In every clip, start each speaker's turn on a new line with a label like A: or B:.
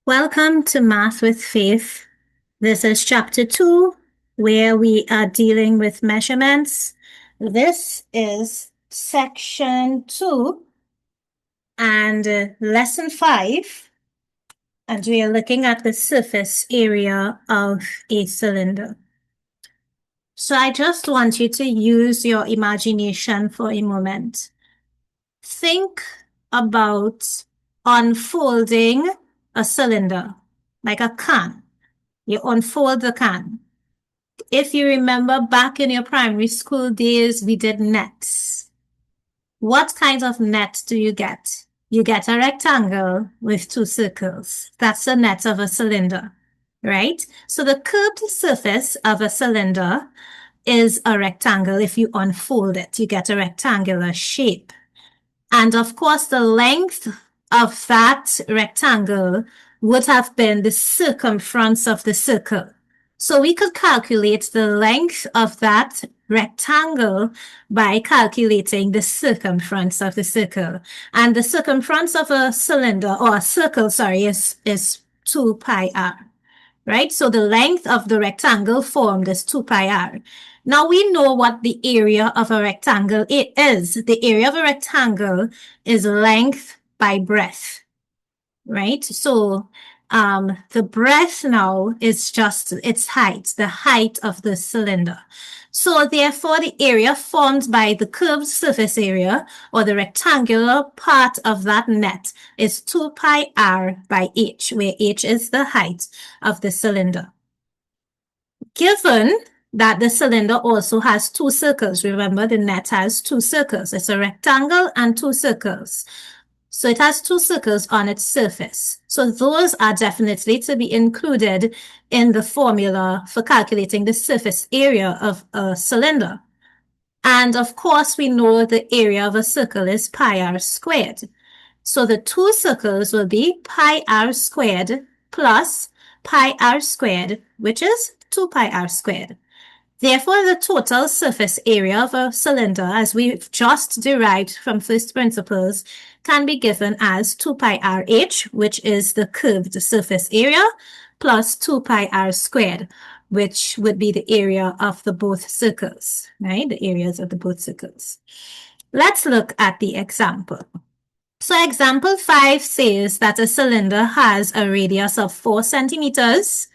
A: Welcome to Math with Faith. This is chapter 2, where we are dealing with measurements. This is section 2 and lesson 5, and we are looking at the surface area of a cylinder. So I just want you to use your imagination for a moment. Think about unfolding a cylinder, like a can. You unfold the can. If you remember back in your primary school days, we did nets. What kind of net do you get? You get a rectangle with two circles. That's the net of a cylinder, right? So the curved surface of a cylinder is a rectangle. If you unfold it, you get a rectangular shape. And of course, the length of that rectangle would have been the circumference of the circle. So we could calculate the length of that rectangle by calculating the circumference of the circle. And the circumference of a cylinder, or a circle, sorry, is 2 pi r, right? So the length of the rectangle formed is 2 pi r. Now we know what the area of a rectangle is. The area of a rectangle is length by breadth, right? So the breadth now is just its height, the height of the cylinder. So therefore, the area formed by the curved surface area, or the rectangular part of that net, is 2 pi r by h, where h is the height of the cylinder. Given that the cylinder also has two circles, remember the net has two circles. It's a rectangle and two circles. So it has two circles on its surface. So those are definitely to be included in the formula for calculating the surface area of a cylinder. And of course, we know the area of a circle is pi r squared. So the two circles will be pi r squared plus pi r squared, which is 2 pi r squared. Therefore, the total surface area of a cylinder, as we've just derived from first principles, can be given as 2 pi rh, which is the curved surface area, plus 2 pi r squared, which would be the area of the both circles, right? The areas of the both circles. Let's look at the example. So example 5 says that a cylinder has a radius of 4 centimeters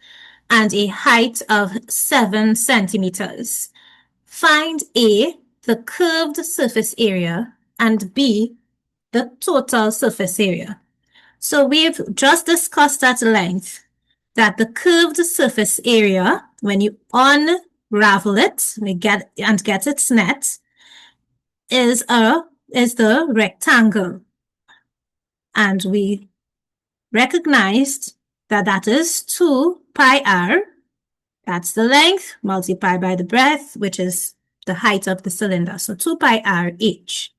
A: and a height of 7 centimeters. Find A, the curved surface area, and B, the total surface area. So we've just discussed at length that the curved surface area, when you unravel it, get its net, is the rectangle. And we recognized that that is 2 pi r. That's the length multiplied by the breadth, which is the height of the cylinder. So 2 pi r each.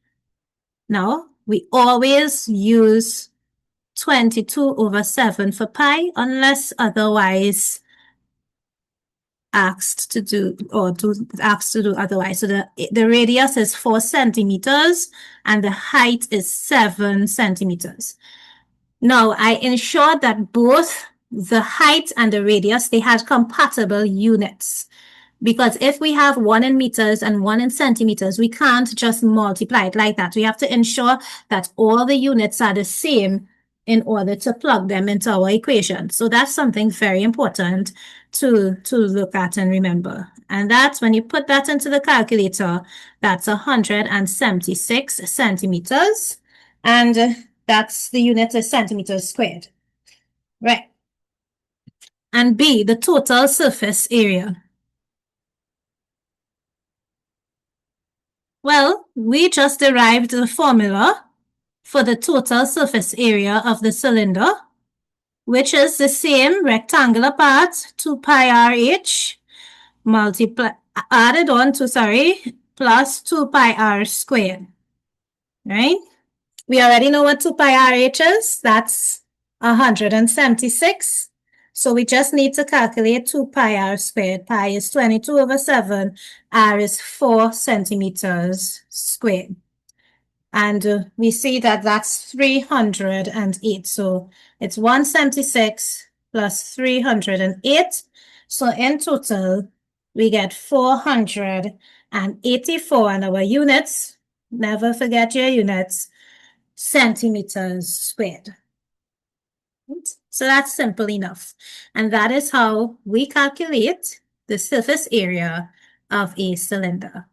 A: Now, we always use 22/7 for pi unless otherwise asked to do otherwise. So the radius is 4 centimeters and the height is 7 centimeters. Now, I ensured that both the height and the radius, they had compatible units. Because if we have 1 in meters and 1 in centimeters, we can't just multiply it like that. We have to ensure that all the units are the same in order to plug them into our equation. So that's something very important to look at and remember. And that's when you put that into the calculator, that's 176 centimeters. And that's the unit is centimeters squared. Right. And B, the total surface area. Well, we just derived the formula for the total surface area of the cylinder, which is the same rectangular part, 2 pi rh, plus 2 pi r squared, right? We already know what 2 pi rh is. That's 176. So we just need to calculate 2 pi r squared. Pi is 22/7. R is 4 centimeters squared. And we see that that's 308. So it's 176 plus 308. So in total, we get 484. And our units, never forget your units, centimeters squared. So that's simple enough. And that is how we calculate the surface area of a cylinder.